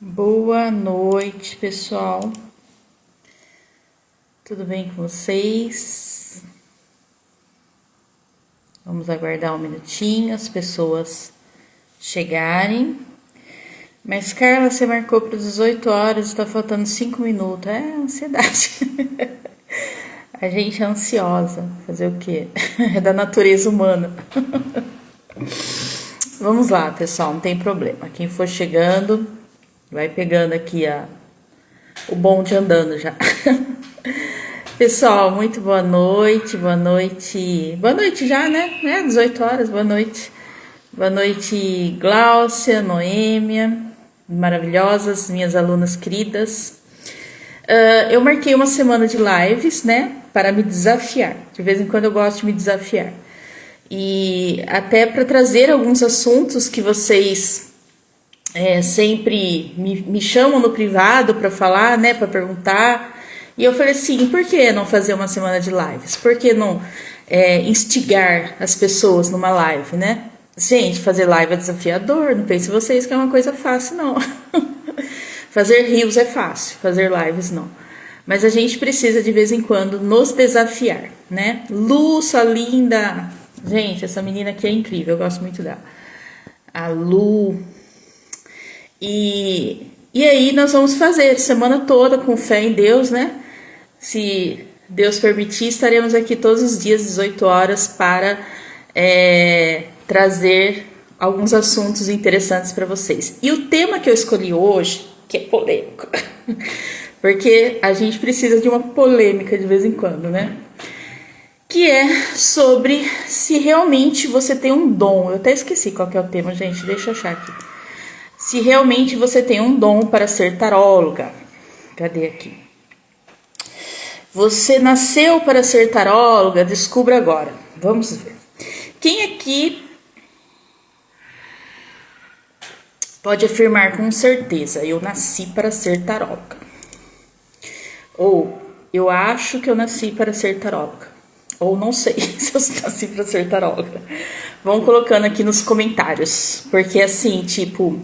Boa noite, pessoal. Tudo bem com vocês? Vamos aguardar um minutinho as pessoas chegarem. Mas, Carla, você marcou para 18 horas, está faltando 5 minutos. É ansiedade. A gente é ansiosa. Fazer o quê? É da natureza humana. Vamos lá, pessoal, não tem problema. Quem for chegando, vai pegando aqui o bonde andando já. Pessoal, muito boa noite, boa noite. Boa noite já, né? 18 horas, boa noite. Boa noite, Gláucia, Noêmia, maravilhosas, minhas alunas queridas. Eu marquei uma semana de lives, né? Para me desafiar. De vez em quando eu gosto de me desafiar. E até para trazer alguns assuntos que vocês sempre me chamam no privado para falar, né, para perguntar. E eu falei assim, por que não fazer uma semana de lives? Por que não instigar as pessoas numa live, né? Gente, fazer live é desafiador, não pense vocês que é uma coisa fácil, não. Fazer rios é fácil, fazer lives não. Mas a gente precisa de vez em quando nos desafiar, né? Lu, sua linda. Gente, essa menina aqui é incrível, eu gosto muito dela. A Lu. E aí nós vamos fazer semana toda com fé em Deus, né? Se Deus permitir, estaremos aqui todos os dias, 18 horas, para trazer alguns assuntos interessantes para vocês. E o tema que eu escolhi hoje, que é polêmico, porque a gente precisa de uma polêmica de vez em quando, né? Que é sobre se realmente você tem um dom. Eu até esqueci qual que é o tema, gente, deixa eu achar aqui. Se realmente você tem um dom para ser taróloga. Cadê aqui? Você nasceu para ser taróloga? Descubra agora. Vamos ver. Quem aqui pode afirmar com certeza, eu nasci para ser taróloga? Ou, eu acho que eu nasci para ser taróloga. Ou não sei se eu nasci para ser taróloga. Vão colocando aqui nos comentários. Porque assim, tipo,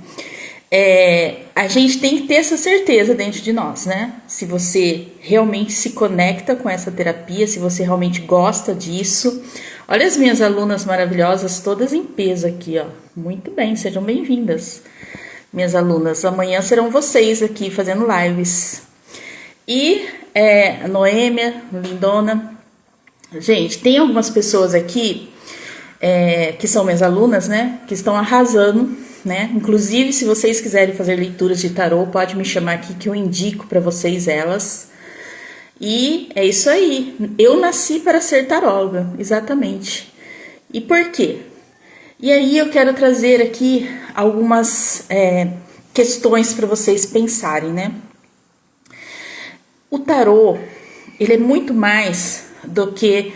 a gente tem que ter essa certeza dentro de nós, né? Se você realmente se conecta com essa terapia, se você realmente gosta disso. Olha as minhas alunas maravilhosas, todas em peso aqui, ó. Muito bem, sejam bem-vindas, minhas alunas. Amanhã serão vocês aqui fazendo lives. E a Noêmia, lindona. Gente, tem algumas pessoas aqui que são minhas alunas, né? Que estão arrasando, né? Inclusive, se vocês quiserem fazer leituras de tarô, pode me chamar aqui que eu indico para vocês elas. E é isso aí. Eu nasci para ser taróloga, exatamente. E por quê? E aí eu quero trazer aqui algumas questões para vocês pensarem, né? O tarô, ele é muito mais do que...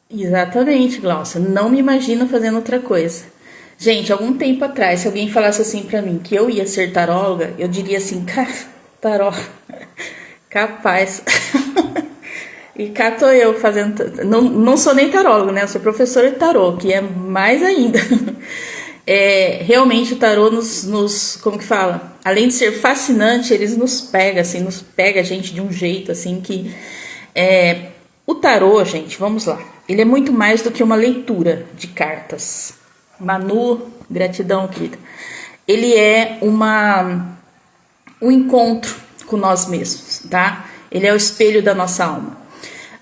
Exatamente, Glaucia. Não me imagino fazendo outra coisa. Gente, algum tempo atrás, se alguém falasse assim pra mim que eu ia ser taróloga, eu diria assim, cara, taró, capaz. E cá tô eu fazendo... Não sou nem taróloga, né? Eu sou professora de tarô, que é mais ainda. Realmente o tarô nos... Como que fala? Além de ser fascinante, eles nos pega, assim, nos pega a gente de um jeito, assim, que... O tarô, gente, vamos lá. Ele é muito mais do que uma leitura de cartas. Manu, gratidão, querida. Ele é um encontro com nós mesmos, tá? Ele é o espelho da nossa alma.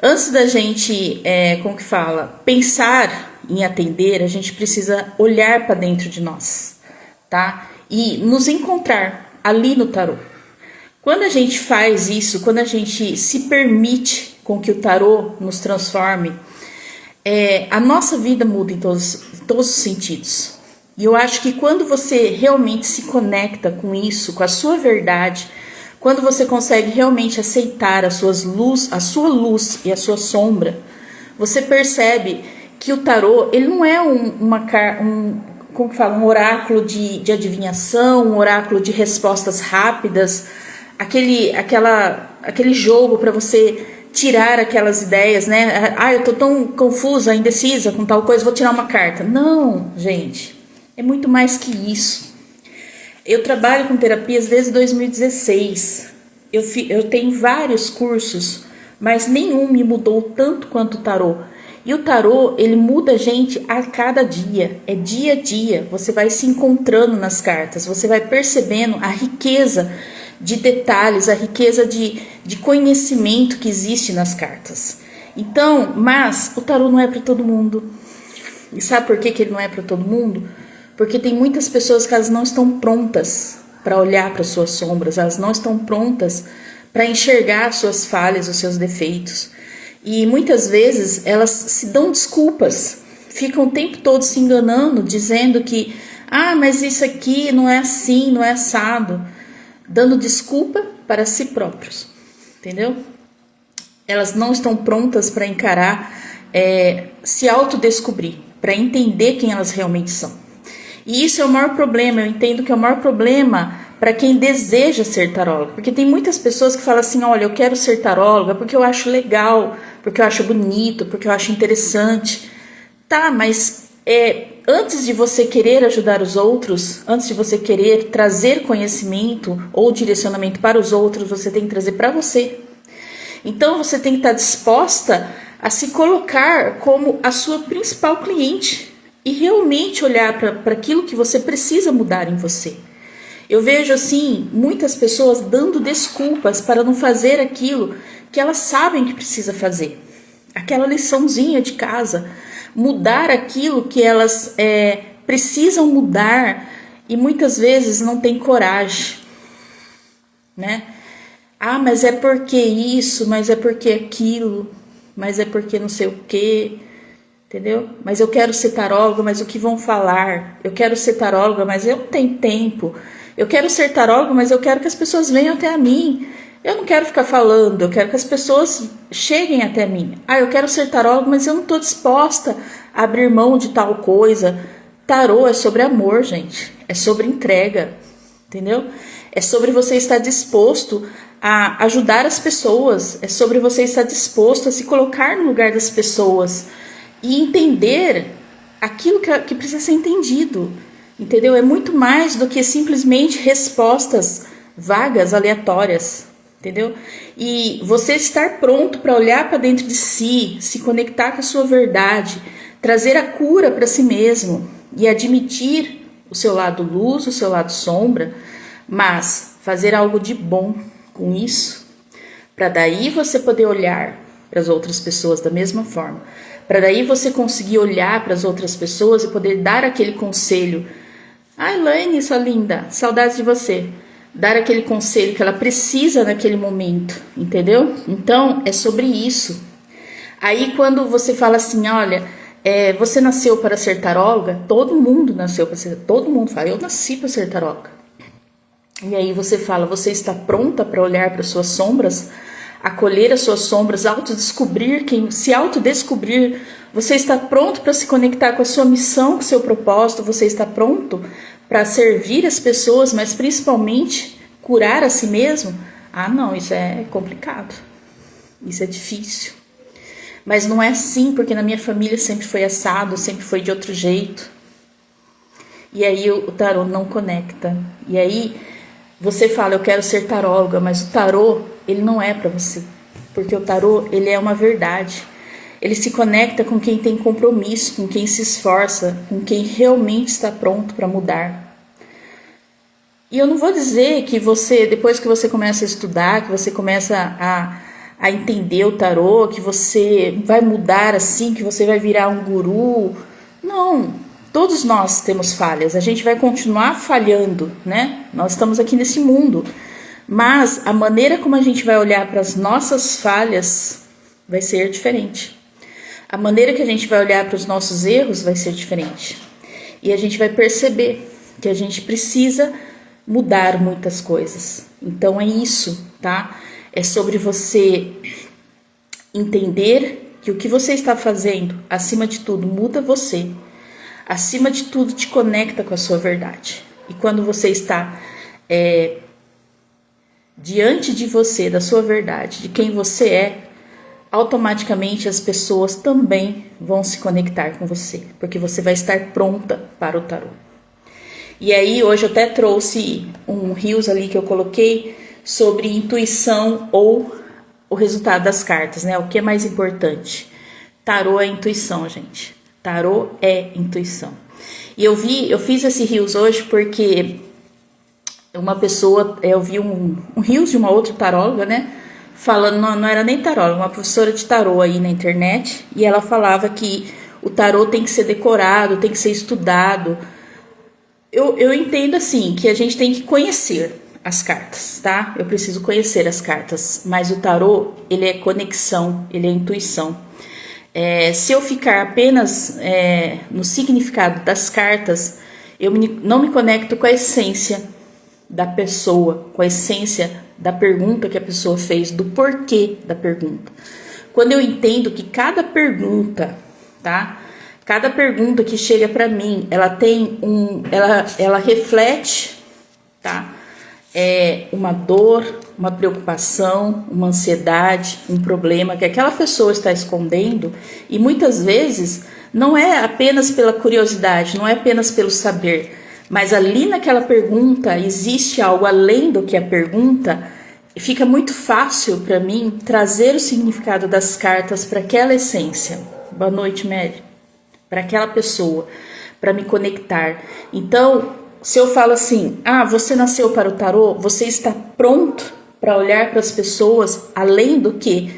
Antes da gente, como que fala, pensar em atender, a gente precisa olhar para dentro de nós, tá? E nos encontrar ali no tarô. Quando a gente faz isso, quando a gente se permite com que o tarô nos transforme, a nossa vida muda em todos os sentidos. E eu acho que quando você realmente se conecta com isso, com a sua verdade, quando você consegue realmente aceitar a sua luz e a sua sombra, você percebe que o tarô, ele não é um oráculo de adivinhação, um oráculo de respostas rápidas, aquele jogo para você tirar aquelas ideias, né? Eu tô tão confusa, indecisa com tal coisa, vou tirar uma carta. Não, gente. É muito mais que isso. Eu trabalho com terapias desde 2016. Eu tenho vários cursos, mas nenhum me mudou tanto quanto o tarô. E o tarô, ele muda a gente a cada dia, é dia a dia. Você vai se encontrando nas cartas, você vai percebendo a riqueza de detalhes, a riqueza de conhecimento que existe nas cartas. Então, mas o tarô não é para todo mundo. E sabe por que ele não é para todo mundo? Porque tem muitas pessoas que elas não estão prontas para olhar para suas sombras, elas não estão prontas para enxergar suas falhas, os seus defeitos. E muitas vezes elas se dão desculpas, ficam o tempo todo se enganando, dizendo que mas isso aqui não é assim, não é assado, dando desculpa para si próprios, entendeu? Elas não estão prontas para encarar, se autodescobrir, para entender quem elas realmente são. E isso é o maior problema, eu entendo que é o maior problema para quem deseja ser taróloga. Porque tem muitas pessoas que falam assim, olha, eu quero ser taróloga porque eu acho legal, porque eu acho bonito, porque eu acho interessante. Tá, mas antes de você querer ajudar os outros, antes de você querer trazer conhecimento ou direcionamento para os outros, você tem que trazer para você. Então você tem que estar disposta a se colocar como a sua principal cliente e realmente olhar para aquilo que você precisa mudar em você. Eu vejo assim muitas pessoas dando desculpas para não fazer aquilo que elas sabem que precisa fazer. Aquela liçãozinha de casa, mudar aquilo que elas precisam mudar e muitas vezes não tem coragem, né? Mas é porque isso, mas é porque aquilo, mas é porque não sei o quê. Entendeu? Mas eu quero ser taróloga, mas o que vão falar? Eu quero ser taróloga, mas eu não tenho tempo. Eu quero ser taróloga, mas eu quero que as pessoas venham até mim. Eu não quero ficar falando, eu quero que as pessoas cheguem até mim. Eu quero ser taróloga, mas eu não estou disposta a abrir mão de tal coisa. Tarô é sobre amor, gente. É sobre entrega, entendeu? É sobre você estar disposto a ajudar as pessoas. É sobre você estar disposto a se colocar no lugar das pessoas e entender aquilo que precisa ser entendido, entendeu? É muito mais do que simplesmente respostas vagas, aleatórias, entendeu? E você estar pronto para olhar para dentro de si, se conectar com a sua verdade, trazer a cura para si mesmo e admitir o seu lado luz, o seu lado sombra, mas fazer algo de bom com isso, para daí você poder olhar para as outras pessoas da mesma forma. Para daí você conseguir olhar para as outras pessoas e poder dar aquele conselho. Elaine, sua linda, saudades de você. Dar aquele conselho que ela precisa naquele momento, entendeu? Então, é sobre isso. Aí, quando você fala assim, olha, você nasceu para ser taróloga, todo mundo nasceu para ser, todo mundo fala, eu nasci para ser taróloga. E aí você fala, você está pronta para olhar para suas sombras, acolher as suas sombras, se autodescobrir, você está pronto para se conectar com a sua missão, com o seu propósito, você está pronto para servir as pessoas, mas principalmente curar a si mesmo? Não, isso é complicado, isso é difícil. Mas não é assim, porque na minha família sempre foi assado, sempre foi de outro jeito. E aí o tarô não conecta. E aí você fala, eu quero ser taróloga, mas o tarô, ele não é para você. Porque o tarô, ele é uma verdade. Ele se conecta com quem tem compromisso, com quem se esforça, com quem realmente está pronto para mudar. E eu não vou dizer que você, depois que você começa a estudar, que você começa a entender o tarô, que você vai mudar assim, que você vai virar um guru. Não. Todos nós temos falhas, a gente vai continuar falhando, né? Nós estamos aqui nesse mundo, mas a maneira como a gente vai olhar para as nossas falhas vai ser diferente. A maneira que a gente vai olhar para os nossos erros vai ser diferente. E a gente vai perceber que a gente precisa mudar muitas coisas. Então é isso, tá? É sobre você entender que o que você está fazendo, acima de tudo, muda você. Acima de tudo, te conecta com a sua verdade. E quando você está diante de você, da sua verdade, de quem você é, automaticamente as pessoas também vão se conectar com você, porque você vai estar pronta para o tarô. E aí hoje eu até trouxe um reels ali que eu coloquei sobre intuição ou o resultado das cartas, né? O que é mais importante? Tarô é intuição, gente. Tarô é intuição. E eu fiz esse reels hoje porque uma pessoa, eu vi um reels de uma outra taróloga, né? Falando, não era nem taróloga, uma professora de tarô aí na internet, e ela falava que o tarô tem que ser decorado, tem que ser estudado. Eu entendo assim, que a gente tem que conhecer as cartas, tá? Eu preciso conhecer as cartas, mas o tarô, ele é conexão, ele é intuição. Se eu ficar apenas no significado das cartas, eu não me conecto com a essência da pessoa, com a essência da pergunta que a pessoa fez, do porquê da pergunta. Quando eu entendo que cada pergunta, tá? Cada pergunta que chega para mim, ela tem ela reflete, tá? Uma dor, uma preocupação, uma ansiedade, um problema que aquela pessoa está escondendo, e muitas vezes não é apenas pela curiosidade, não é apenas pelo saber, mas ali naquela pergunta existe algo além do que a pergunta. Fica muito fácil para mim trazer o significado das cartas para aquela essência. Boa noite, Mary. Para aquela pessoa, para me conectar. Então, se eu falo assim, você nasceu para o tarô, você está pronto para olhar para as pessoas além do que,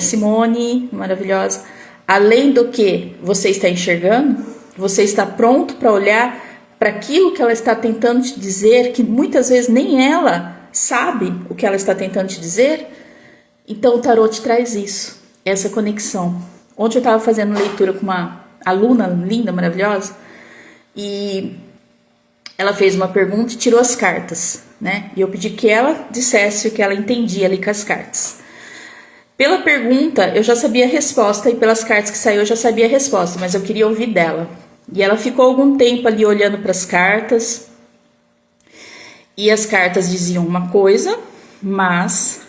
Simone, maravilhosa, além do que você está enxergando? Você está pronto para olhar para aquilo que ela está tentando te dizer, que muitas vezes nem ela sabe o que ela está tentando te dizer? Então o tarô te traz isso, essa conexão. Ontem eu estava fazendo leitura com uma aluna linda, maravilhosa, e ela fez uma pergunta e tirou as cartas, né? E eu pedi que ela dissesse o que ela entendia ali com as cartas. Pela pergunta, eu já sabia a resposta, e pelas cartas que saiu eu já sabia a resposta, mas eu queria ouvir dela. E ela ficou algum tempo ali olhando para as cartas, e as cartas diziam uma coisa, mas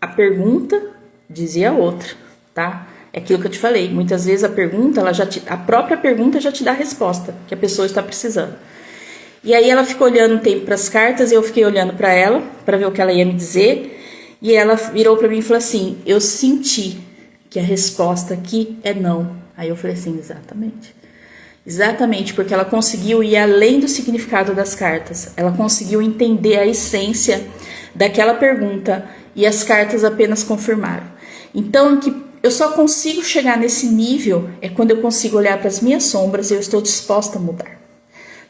a pergunta dizia outra, tá? É aquilo que eu te falei, muitas vezes a pergunta, a própria pergunta já te dá a resposta que a pessoa está precisando. E aí ela ficou olhando um tempo para as cartas, e eu fiquei olhando para ela, para ver o que ela ia me dizer, e ela virou para mim e falou assim, eu senti que a resposta aqui é não. Aí eu falei assim, exatamente, porque ela conseguiu ir além do significado das cartas, ela conseguiu entender a essência daquela pergunta, e as cartas apenas confirmaram. Então, eu só consigo chegar nesse nível quando eu consigo olhar para as minhas sombras e eu estou disposta a mudar.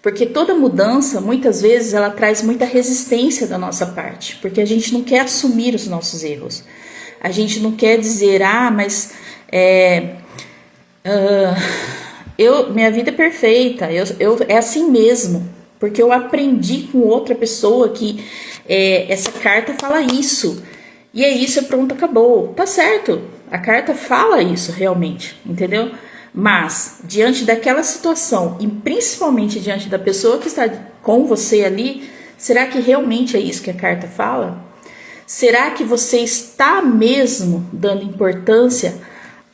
Porque toda mudança, muitas vezes, ela traz muita resistência da nossa parte, porque a gente não quer assumir os nossos erros. A gente não quer dizer, mas minha vida é perfeita, é assim mesmo, porque eu aprendi com outra pessoa que essa carta fala isso, e é isso, pronto, acabou. Tá certo, a carta fala isso realmente, entendeu? Mas, diante daquela situação, e principalmente diante da pessoa que está com você ali, será que realmente é isso que a carta fala? Será que você está mesmo dando importância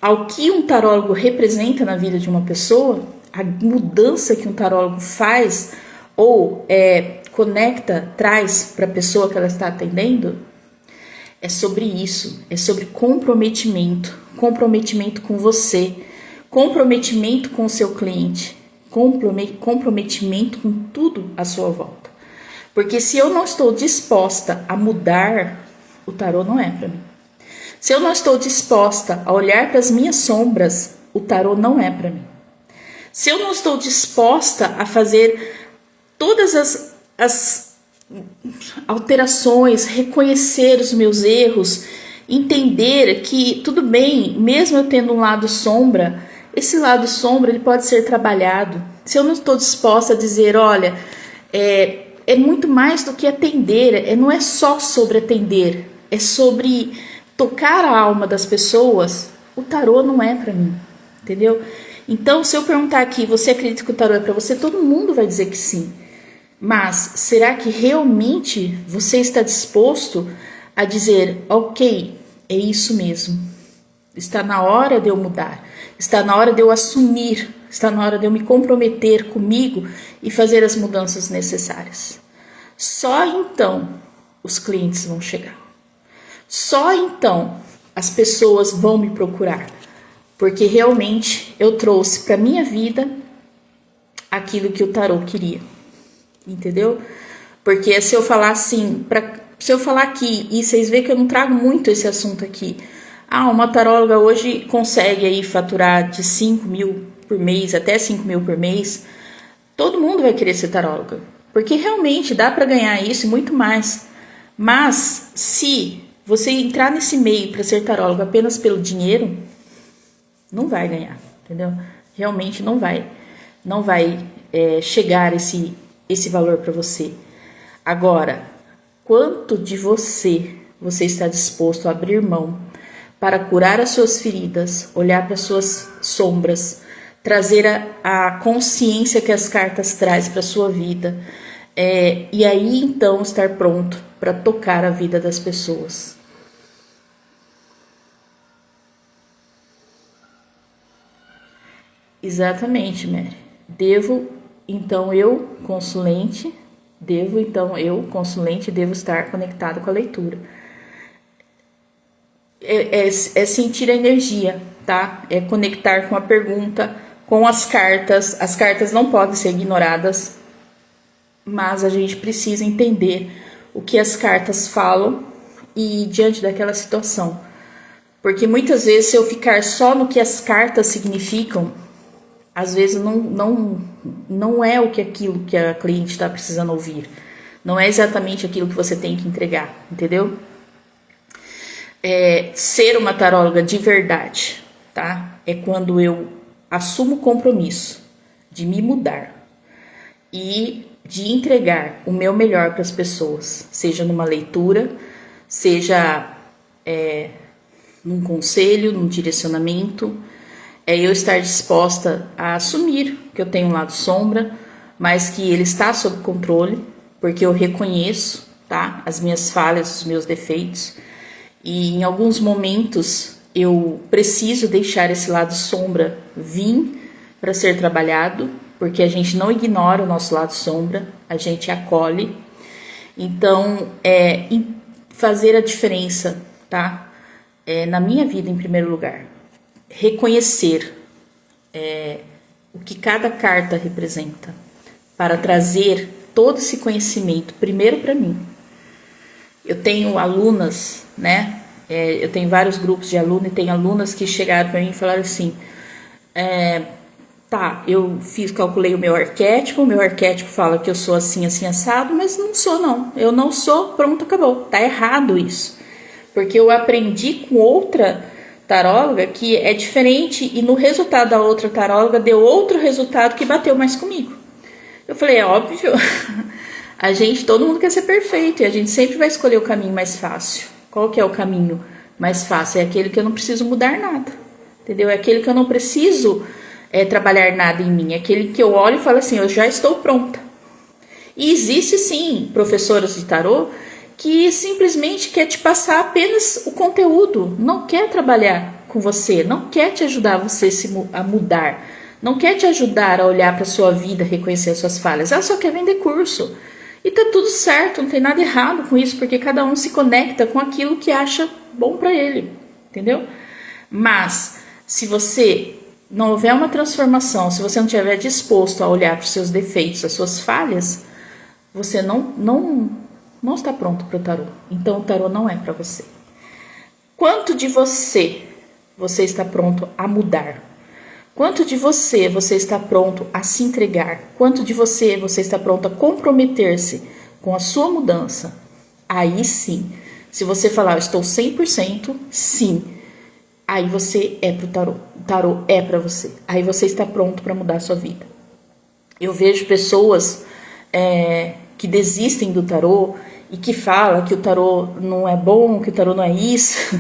ao que um tarólogo representa na vida de uma pessoa? A mudança que um tarólogo faz ou conecta, traz para a pessoa que ela está atendendo? É sobre isso, é sobre comprometimento com você, comprometimento com o seu cliente, comprometimento com tudo à sua volta. Porque se eu não estou disposta a mudar, o tarô não é para mim. Se eu não estou disposta a olhar para as minhas sombras, o tarô não é para mim. Se eu não estou disposta a fazer todas as alterações, reconhecer os meus erros, entender que tudo bem, mesmo eu tendo um lado sombra, esse lado sombra ele pode ser trabalhado. Se eu não estou disposta a dizer, olha, é muito mais do que atender, não é só sobre atender, é sobre tocar a alma das pessoas, o tarô não é para mim, entendeu? Então, se eu perguntar aqui, você acredita que o tarô é para você? Todo mundo vai dizer que sim. Mas será que realmente você está disposto a dizer, ok, é isso mesmo, está na hora de eu mudar, está na hora de eu assumir está na hora de eu me comprometer comigo e fazer as mudanças necessárias. Só então os clientes vão chegar. Só então as pessoas vão me procurar, porque realmente eu trouxe para minha vida aquilo que o tarô queria, entendeu? Porque se eu falar assim, se eu falar aqui, e vocês veem que eu não trago muito esse assunto aqui, uma taróloga hoje consegue aí faturar de 5 mil por mês, até 5 mil por mês, todo mundo vai querer ser taróloga, porque realmente dá para ganhar isso e muito mais. Mas se você entrar nesse meio para ser tarólogo apenas pelo dinheiro, não vai ganhar, entendeu? Realmente não vai chegar esse valor para você. Agora, quanto de você está disposto a abrir mão para curar as suas feridas, olhar para as suas sombras, trazer a consciência que as cartas trazem para a sua vida, e aí então estar pronto para tocar a vida das pessoas. Exatamente, Mary. Devo então eu, consulente, devo estar conectado com a leitura. É sentir a energia, tá? É conectar com a pergunta, com as cartas. As cartas não podem ser ignoradas, mas a gente precisa entender o que as cartas falam e diante daquela situação. Porque muitas vezes, se eu ficar só no que as cartas significam, às vezes não é aquilo que a cliente está precisando ouvir. Não é exatamente aquilo que você tem que entregar, entendeu? Ser uma taróloga de verdade, tá? É quando eu assumo o compromisso de me mudar e de entregar o meu melhor para as pessoas, seja numa leitura, seja num conselho, num direcionamento. É eu estar disposta a assumir que eu tenho um lado sombra, mas que ele está sob controle, porque eu reconheço, tá, as minhas falhas, os meus defeitos, e em alguns momentos eu preciso deixar esse lado sombra vir para ser trabalhado, porque a gente não ignora o nosso lado sombra, a gente acolhe. Então, fazer a diferença, tá, na minha vida em primeiro lugar. Reconhecer o que cada carta representa, para trazer todo esse conhecimento primeiro para mim. Eu tenho alunas, né? Eu tenho vários grupos de alunos e tem alunas que chegaram para mim e falaram assim: eu calculei o meu arquétipo fala que eu sou assim, assim, assado, mas não sou não, eu não sou, pronto, acabou, tá errado isso, porque eu aprendi com outra taróloga que é diferente e no resultado da outra taróloga deu outro resultado que bateu mais comigo. Eu falei, é óbvio, todo mundo quer ser perfeito e a gente sempre vai escolher o caminho mais fácil. Qual que é o caminho mais fácil? É aquele que eu não preciso mudar nada, entendeu? É aquele que eu não preciso trabalhar nada em mim, é aquele que eu olho e falo assim, eu já estou pronta. E existe sim professoras de tarô que simplesmente quer te passar apenas o conteúdo, não quer trabalhar com você, não quer te ajudar a mudar, não quer te ajudar a olhar para sua vida, reconhecer as suas falhas, ela só quer vender curso. E tá tudo certo, não tem nada errado com isso, porque cada um se conecta com aquilo que acha bom para ele, entendeu? Mas se você não houver uma transformação, se você não estiver disposto a olhar para os seus defeitos, as suas falhas, você não está pronto para o tarô. Então o tarô não é para você. Quanto de você está pronto a mudar? Quanto de você está pronto a se entregar? Quanto de você está pronto a comprometer-se com a sua mudança? Aí sim, se você falar, eu estou 100%, sim, aí você é pro tarô. O tarô é para você. Aí você está pronto para mudar a sua vida. Eu vejo pessoas que desistem do tarô e que falam que o tarô não é bom, que o tarô não é isso,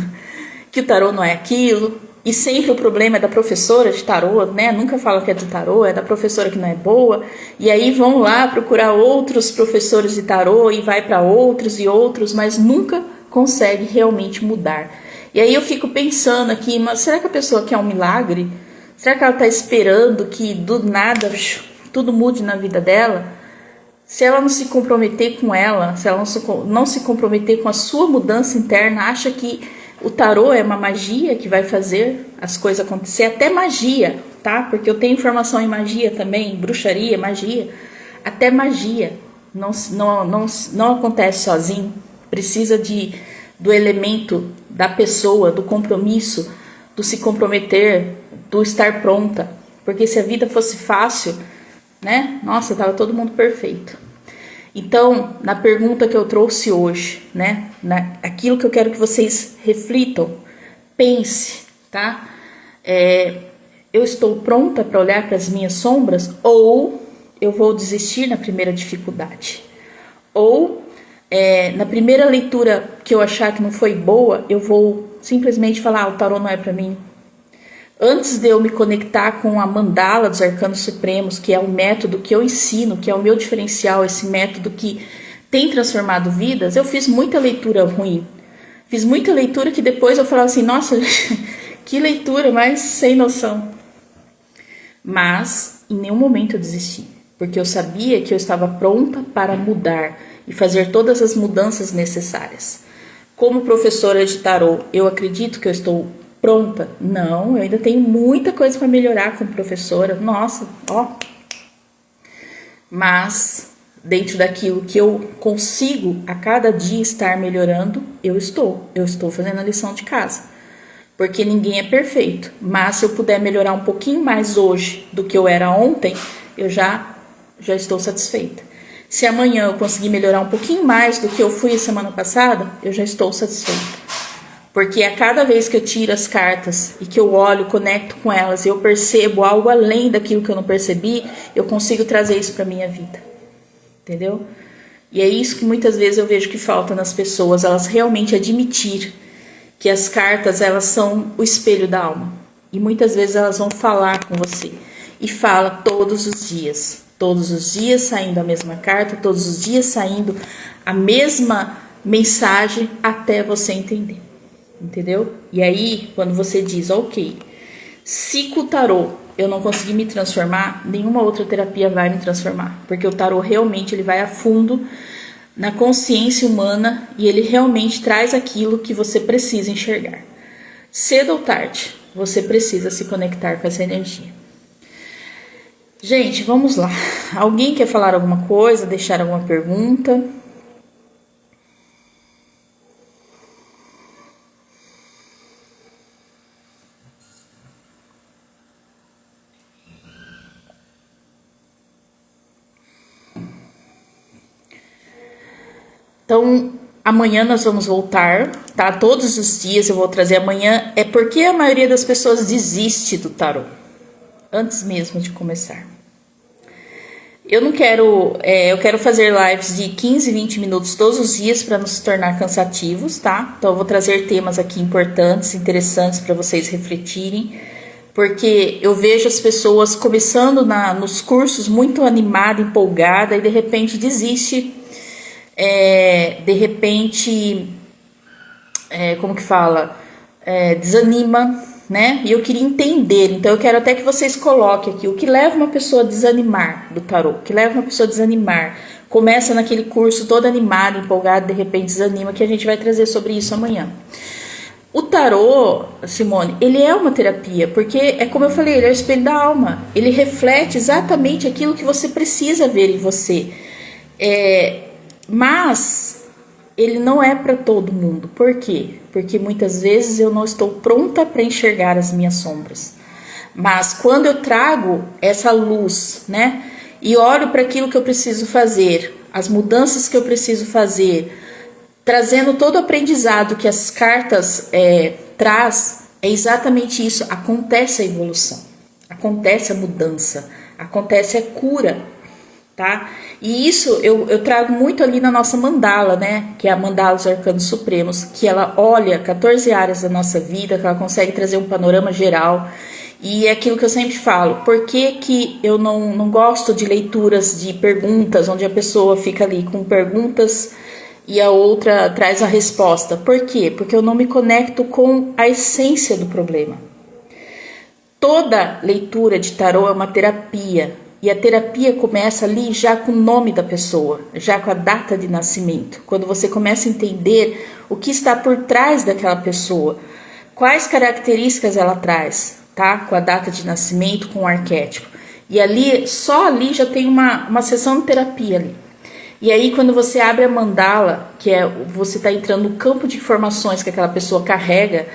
que o tarô não é aquilo. E sempre o problema é da professora de tarô, né? Nunca falam que é do tarô, é da professora que não é boa. E aí vão lá procurar outros professores de tarô e vai para outros e outros, mas nunca consegue realmente mudar. E aí eu fico pensando aqui, mas será que a pessoa quer um milagre? Será que ela está esperando que do nada tudo mude na vida dela? Se ela não se comprometer com ela, se ela não se comprometer com a sua mudança interna, acha que o tarô é uma magia que vai fazer as coisas acontecer, até magia, tá? Porque eu tenho informação em magia também, bruxaria, magia, até magia não acontece sozinho, precisa do elemento da pessoa, do compromisso, do se comprometer, do estar pronta, porque se a vida fosse fácil, né? Nossa, tava todo mundo perfeito. Então, na pergunta que eu trouxe hoje, né? Aquilo que eu quero que vocês reflitam, pense, tá? Eu estou pronta para olhar para as minhas sombras ou eu vou desistir na primeira dificuldade? Ou na primeira leitura que eu achar que não foi boa, eu vou simplesmente falar, o tarô não é para mim. Antes de eu me conectar com a mandala dos arcanos supremos, que é o método que eu ensino, que é o meu diferencial, esse método que tem transformado vidas, eu fiz muita leitura ruim. Fiz muita leitura que depois eu falava assim, nossa, que leitura, mas sem noção. Mas em nenhum momento eu desisti, porque eu sabia que eu estava pronta para mudar e fazer todas as mudanças necessárias. Como professora de tarô, eu acredito que eu estou pronta? Não, eu ainda tenho muita coisa para melhorar como professora. Nossa, ó. Mas dentro daquilo que eu consigo a cada dia estar melhorando, eu estou fazendo a lição de casa. Porque ninguém é perfeito. Mas se eu puder melhorar um pouquinho mais hoje do que eu era ontem, eu já estou satisfeita. Se amanhã eu conseguir melhorar um pouquinho mais do que eu fui a semana passada, eu já estou satisfeita. Porque a cada vez que eu tiro as cartas e que eu olho, conecto com elas e eu percebo algo além daquilo que eu não percebi, eu consigo trazer isso para a minha vida. Entendeu? E é isso que muitas vezes eu vejo que falta nas pessoas, elas realmente admitir que as cartas, elas são o espelho da alma. E muitas vezes elas vão falar com você. E fala todos os dias. Todos os dias saindo a mesma carta, todos os dias saindo a mesma mensagem até você entender. Entendeu? E aí, quando você diz, ok, se com o tarô eu não conseguir me transformar, nenhuma outra terapia vai me transformar. Porque o tarô realmente ele vai a fundo na consciência humana e ele realmente traz aquilo que você precisa enxergar. Cedo ou tarde, você precisa se conectar com essa energia. Gente, vamos lá. Alguém quer falar alguma coisa, deixar alguma pergunta? Então, amanhã nós vamos voltar, tá? Todos os dias eu vou trazer amanhã. É porque a maioria das pessoas desiste do tarô, antes mesmo de começar. Eu não quero, eu quero fazer lives de 15, 20 minutos todos os dias para não se tornar cansativos, tá? Então eu vou trazer temas aqui importantes, interessantes para vocês refletirem. Porque eu vejo as pessoas começando nos cursos muito animada, empolgada e de repente desiste. De repente, como que fala? Desanima, né? E eu queria entender, então eu quero até que vocês coloquem aqui o que leva uma pessoa a desanimar do tarô, o que leva uma pessoa a desanimar. Começa naquele curso todo animado, empolgado, de repente desanima, que a gente vai trazer sobre isso amanhã. O tarô, Simone, ele é uma terapia, porque é como eu falei, ele é o espelho da alma. Ele reflete exatamente aquilo que você precisa ver em você. Mas ele não é para todo mundo. Por quê? Porque muitas vezes eu não estou pronta para enxergar as minhas sombras. Mas quando eu trago essa luz, né, e olho para aquilo que eu preciso fazer, as mudanças que eu preciso fazer, trazendo todo o aprendizado que as cartas traz, é exatamente isso. Acontece a evolução, acontece a mudança, acontece a cura, tá? E isso eu trago muito ali na nossa mandala, né? Que é a mandala dos arcanos supremos, que ela olha 14 áreas da nossa vida, que ela consegue trazer um panorama geral. E é aquilo que eu sempre falo, por que eu não gosto de leituras de perguntas, onde a pessoa fica ali com perguntas e a outra traz a resposta? Por quê? Porque eu não me conecto com a essência do problema. Toda leitura de tarô é uma terapia. E a terapia começa ali já com o nome da pessoa, já com a data de nascimento. Quando você começa a entender o que está por trás daquela pessoa, quais características ela traz, tá? Com a data de nascimento, com o arquétipo. E ali, só ali já tem uma sessão de terapia ali. E aí quando você abre a mandala, que é você está entrando no campo de informações que aquela pessoa carrega,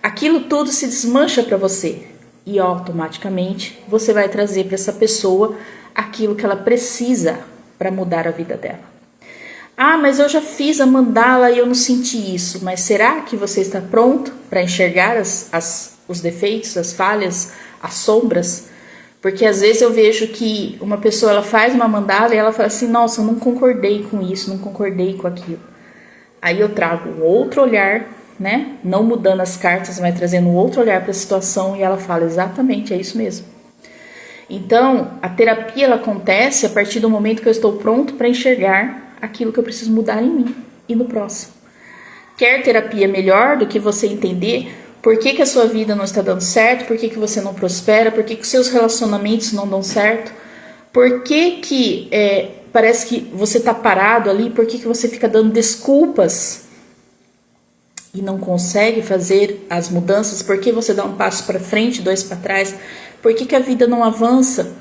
aquilo tudo se desmancha para você. E automaticamente você vai trazer para essa pessoa aquilo que ela precisa para mudar a vida dela. Ah, mas eu já fiz a mandala e eu não senti isso. Mas será que você está pronto para enxergar os defeitos, as falhas, as sombras? Porque às vezes eu vejo que uma pessoa ela faz uma mandala e ela fala assim, nossa, eu não concordei com isso, não concordei com aquilo. Aí eu trago um outro olhar, né? Não mudando as cartas, mas trazendo um outro olhar para a situação e ela fala, exatamente, é isso mesmo. Então, a terapia ela acontece a partir do momento que eu estou pronto para enxergar aquilo que eu preciso mudar em mim e no próximo. Quer terapia melhor do que você entender por que a sua vida não está dando certo, por que você não prospera, por que os seus relacionamentos não dão certo, por que parece que você está parado ali, por que você fica dando desculpas e não consegue fazer as mudanças, por que você dá um passo para frente, dois para trás, por que a vida não avança,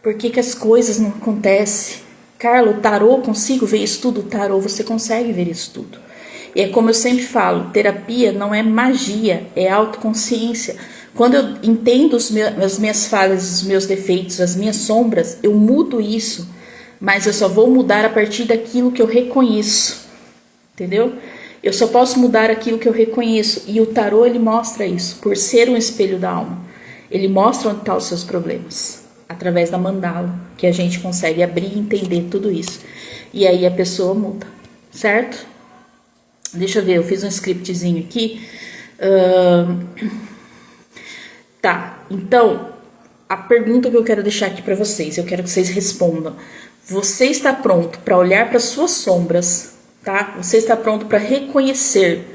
por que as coisas não acontecem. Carla, o tarô, consigo ver isso tudo? O tarô, você consegue ver isso tudo. E é como eu sempre falo, terapia não é magia, é autoconsciência. Quando eu entendo as minhas falhas, os meus defeitos, as minhas sombras, eu mudo isso, mas eu só vou mudar a partir daquilo que eu reconheço, entendeu? Eu só posso mudar aquilo que eu reconheço, e o tarô ele mostra isso, por ser um espelho da alma. Ele mostra onde estão os seus problemas, através da mandala, que a gente consegue abrir e entender tudo isso. E aí a pessoa muda, certo? Deixa eu ver, eu fiz um scriptzinho aqui. Tá, então, a pergunta que eu quero deixar aqui para vocês, eu quero que vocês respondam. Você está pronto para olhar para suas sombras, tá? Você está pronto para reconhecer.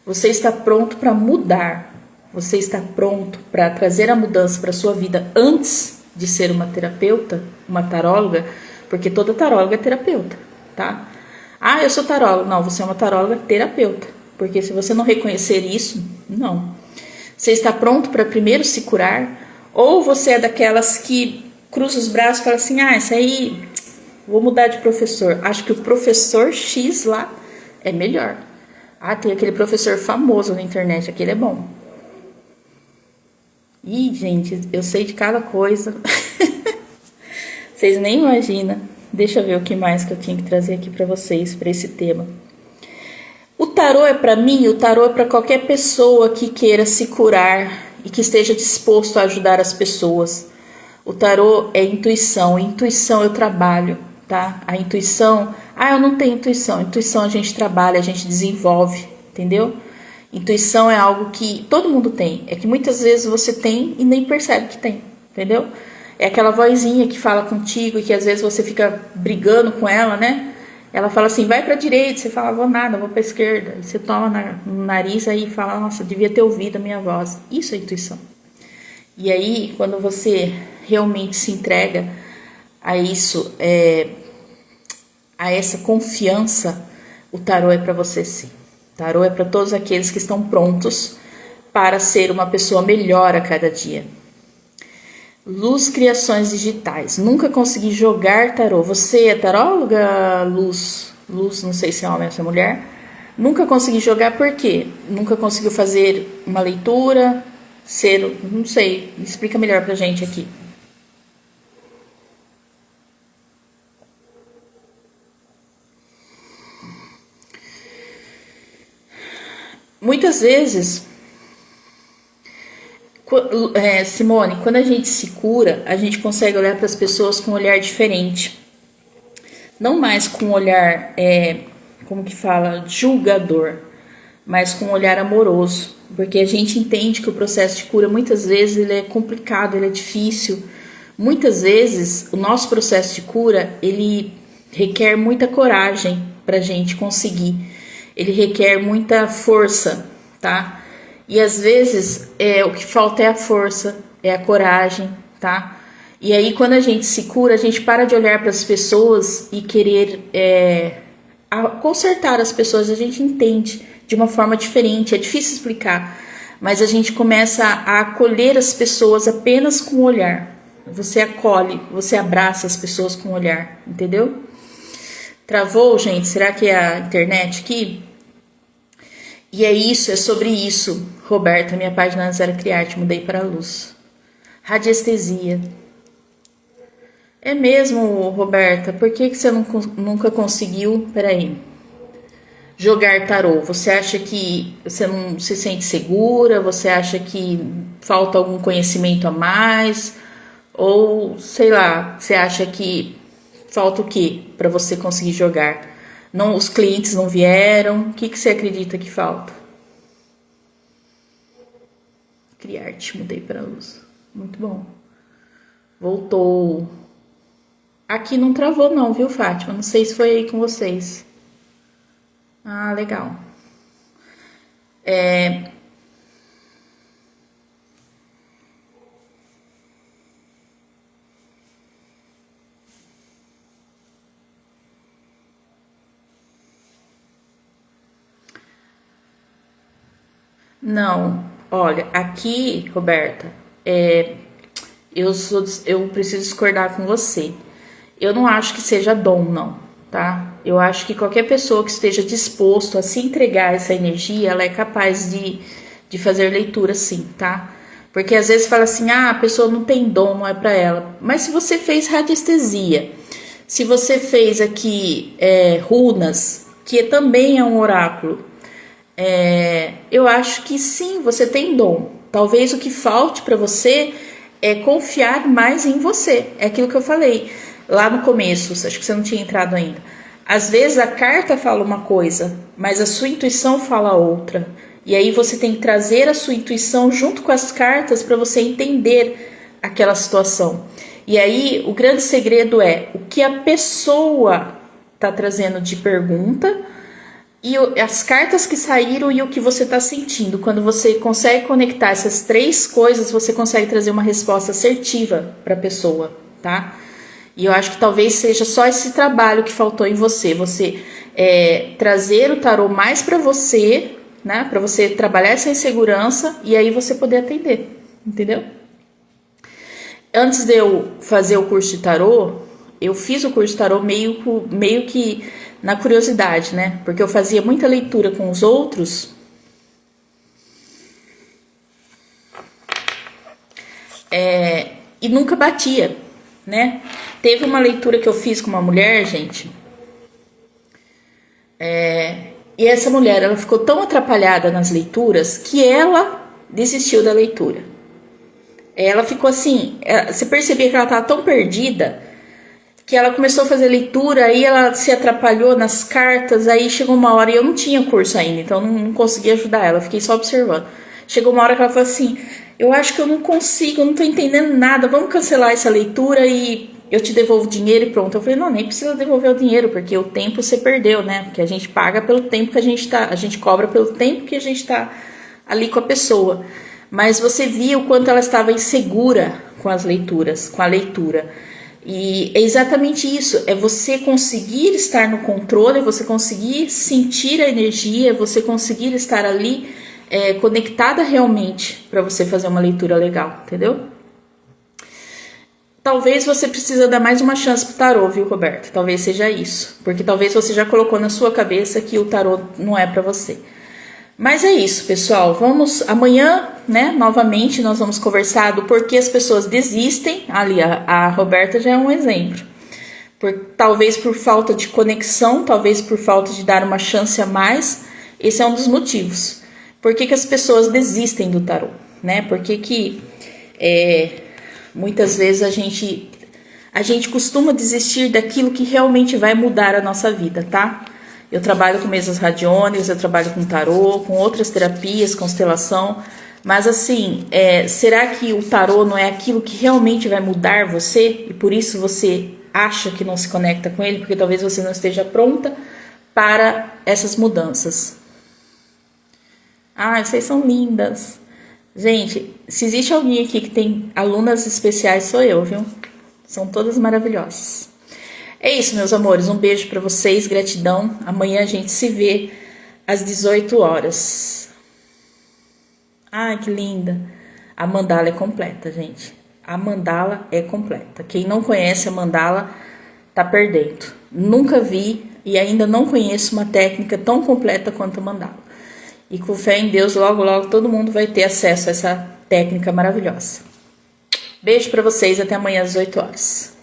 Você está pronto para mudar. Você está pronto para trazer a mudança para sua vida antes de ser uma terapeuta, uma taróloga, porque toda taróloga é terapeuta, tá? Ah, eu sou taróloga. Não, você é uma taróloga terapeuta. Porque se você não reconhecer isso, não. Você está pronto para primeiro se curar? Ou você é daquelas que cruza os braços e fala assim, ah, isso aí, vou mudar de professor. Acho que o professor X lá é melhor. Ah, tem aquele professor famoso na internet, aquele é bom. Ih, gente, eu sei de cada coisa. Vocês nem imaginam. Deixa eu ver o que mais que eu tinha que trazer aqui para vocês, para esse tema. O tarô é para mim, o tarô é para qualquer pessoa que queira se curar e que esteja disposto a ajudar as pessoas. O tarô é intuição, intuição eu trabalho, tá? A intuição, eu não tenho intuição. Intuição a gente trabalha, a gente desenvolve, entendeu? Intuição é algo que todo mundo tem, é que muitas vezes você tem e nem percebe que tem, entendeu? É aquela vozinha que fala contigo e que às vezes você fica brigando com ela, né? Ela fala assim, vai pra direita, você fala, vou nada, vou pra esquerda. E você toma no nariz aí e fala, nossa, devia ter ouvido a minha voz. Isso é intuição. E aí, quando você realmente se entrega a isso, a essa confiança, o tarô é pra você sim. O tarô é pra todos aqueles que estão prontos para ser uma pessoa melhor a cada dia. Luz Criações Digitais. Nunca consegui jogar tarô. Você é taróloga, Luz? Luz, não sei se é homem ou se é mulher. Nunca consegui jogar por quê? Nunca conseguiu fazer uma leitura? Não sei. Explica melhor pra gente aqui. Muitas vezes... Simone, quando a gente se cura, a gente consegue olhar para as pessoas com um olhar diferente. Não mais com um olhar, como que fala, julgador, mas com um olhar amoroso. Porque a gente entende que o processo de cura, muitas vezes, ele é complicado, ele é difícil. Muitas vezes, o nosso processo de cura, ele requer muita coragem para a gente conseguir. Ele requer muita força, tá? E às vezes o que falta é a força, é a coragem, tá? E aí quando a gente se cura, a gente para de olhar para as pessoas e querer consertar as pessoas. A gente entende de uma forma diferente, é difícil explicar, mas a gente começa a acolher as pessoas apenas com o olhar. Você acolhe, você abraça as pessoas com o olhar, entendeu? Travou, gente? Será que é a internet aqui? E é isso, é sobre isso. Roberta, minha página antes era Criarte, mudei para a luz. Radiestesia. É mesmo, Roberta? Por que você nunca conseguiu? Peraí. Jogar tarô. Você acha que você não se sente segura? Você acha que falta algum conhecimento a mais? Ou, sei lá, você acha que falta o quê para você conseguir jogar? Não, os clientes não vieram? O que você acredita que falta? Criarte, mudei para a luz. Muito bom. Voltou. Aqui não travou não, viu, Fátima? Não sei se foi aí com vocês. Ah, legal. Não, olha, aqui, Roberta, eu preciso discordar com você. Eu não acho que seja dom, não, tá? Eu acho que qualquer pessoa que esteja disposto a se entregar a essa energia, ela é capaz de fazer leitura, sim, tá? Porque às vezes fala assim, a pessoa não tem dom, não é pra ela. Mas se você fez radiestesia, se você fez aqui runas, que também é um oráculo, eu acho que sim, você tem dom. Talvez o que falte para você é confiar mais em você. É aquilo que eu falei lá no começo, acho que você não tinha entrado ainda. Às vezes a carta fala uma coisa, mas a sua intuição fala outra. E aí você tem que trazer a sua intuição junto com as cartas para você entender aquela situação. E aí o grande segredo é o que a pessoa está trazendo de pergunta e as cartas que saíram e o que você está sentindo. Quando você consegue conectar essas três coisas, você consegue trazer uma resposta assertiva para a pessoa, tá? E eu acho que talvez seja só esse trabalho que faltou em você. Você trazer o tarô mais para você, né? Para você trabalhar essa insegurança e aí você poder atender, entendeu? Antes de eu fazer o curso de tarô, eu fiz o curso de tarô meio que na curiosidade, né? Porque eu fazia muita leitura com os outros. E nunca batia, né? Teve uma leitura que eu fiz com uma mulher, gente. E essa mulher, ela ficou tão atrapalhada nas leituras que ela desistiu da leitura. Ela ficou assim, você percebia que ela estava tão perdida que ela começou a fazer leitura, aí ela se atrapalhou nas cartas, aí chegou uma hora, e eu não tinha curso ainda, então não consegui ajudar ela, fiquei só observando. Chegou uma hora que ela falou assim, eu acho que eu não consigo, eu não tô entendendo nada, vamos cancelar essa leitura e eu te devolvo o dinheiro e pronto. Eu falei, não, nem precisa devolver o dinheiro, porque o tempo você perdeu, né? Porque a gente paga pelo tempo que a gente cobra pelo tempo que a gente tá ali com a pessoa. Mas você via o quanto ela estava insegura com as leituras, com a leitura. E é exatamente isso, é você conseguir estar no controle, é você conseguir sentir a energia, é você conseguir estar ali conectada realmente para você fazer uma leitura legal, entendeu? Talvez você precisa dar mais uma chance pro tarô, viu, Roberto? Talvez seja isso, porque talvez você já colocou na sua cabeça que o tarô não é para você. Mas é isso, pessoal. Vamos amanhã, né? Novamente, nós vamos conversar do porquê as pessoas desistem. Ali, a Roberta já é um exemplo. Talvez por falta de conexão, talvez por falta de dar uma chance a mais. Esse é um dos motivos. Por que as pessoas desistem do tarô, né? Por que muitas vezes a gente costuma desistir daquilo que realmente vai mudar a nossa vida, tá? Eu trabalho com mesas radiônicas, eu trabalho com tarô, com outras terapias, constelação. Mas assim, será que o tarô não é aquilo que realmente vai mudar você? E por isso você acha que não se conecta com ele? Porque talvez você não esteja pronta para essas mudanças. Ai, vocês são lindas. Gente, se existe alguém aqui que tem alunas especiais, sou eu, viu? São todas maravilhosas. É isso, meus amores. Um beijo pra vocês, gratidão. Amanhã a gente se vê às 18 horas. Ai, que linda. A mandala é completa, gente. A mandala é completa. Quem não conhece a mandala tá perdendo. Nunca vi e ainda não conheço uma técnica tão completa quanto a mandala. E com fé em Deus, logo, logo todo mundo vai ter acesso a essa técnica maravilhosa. Beijo pra vocês, até amanhã às 18 horas.